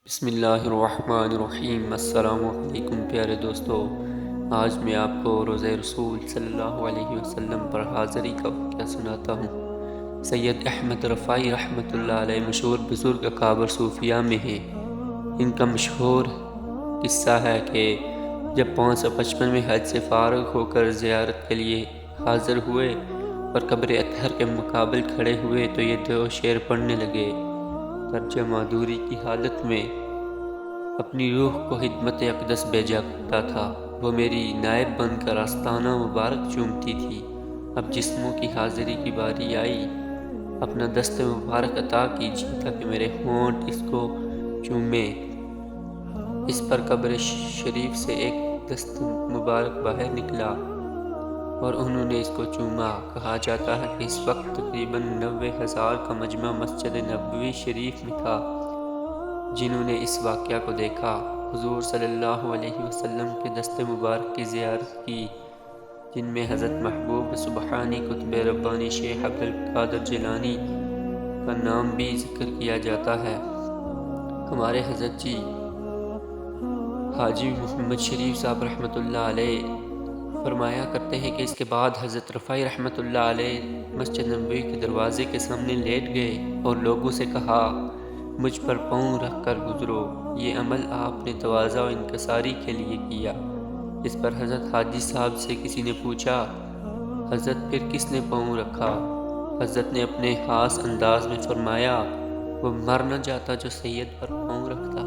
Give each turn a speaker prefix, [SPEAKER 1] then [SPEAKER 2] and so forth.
[SPEAKER 1] بسم اللہ الرحمن الرحیم۔ السلام علیکم پیارے دوستو، آج میں آپ کو روزہ رسول صلی اللہ علیہ وسلم پر حاضری کا واقعہ سناتا ہوں۔ سید احمد رفاعی رحمۃ اللہ علیہ مشہور بزرگ اکابر صوفیاء میں ہیں۔ ان کا مشہور قصہ ہے کہ جب 555 میں حج سے فارغ ہو کر زیارت کے لیے حاضر ہوئے اور قبر اطہر کے مقابل کھڑے ہوئے تو یہ دو شعر پڑھنے لگے۔ ترجمہ: دوری کی حالت میں اپنی روح کو خدمت اقدس بھیجا کرتا تھا، وہ میری نائب بن کر آستانہ مبارک چومتی تھی۔ اب جسموں کی حاضری کی باری آئی، اپنا دست مبارک عطا کیجیے تاکہ میرے ہونٹ اس کو چومیں۔ اس پر قبر شریف سے ایک دست مبارک باہر نکلا اور انہوں نے اس کو چوما۔ کہا جاتا ہے کہ اس وقت تقریباً 90,000 کا مجمع مسجد نبوی شریف میں تھا۔ جنہوں نے اس واقعہ کو دیکھا، حضور صلی اللہ علیہ وسلم کے دست مبارک کی زیارت کی، جن میں حضرت محبوب سبحانی قطب ربانی شیخ عبد القادر جیلانی کا نام بھی ذکر کیا جاتا ہے۔ ہمارے حضرت جی حاجی محمد شریف صاحب رحمۃ اللہ علیہ فرمایا کرتے ہیں کہ اس کے بعد حضرت رفاعی رحمۃ اللہ علیہ مسجد نبوی کے دروازے کے سامنے لیٹ گئے اور لوگوں سے کہا، مجھ پر پاؤں رکھ کر گزرو۔ یہ عمل آپ نے تواضع و انکساری کے لیے کیا۔ اس پر حضرت حاجی صاحب سے کسی نے پوچھا، حضرت پھر کس نے پاؤں رکھا؟ حضرت نے اپنے خاص انداز میں فرمایا، وہ مر نہ جاتا جو سید پر پاؤں رکھتا۔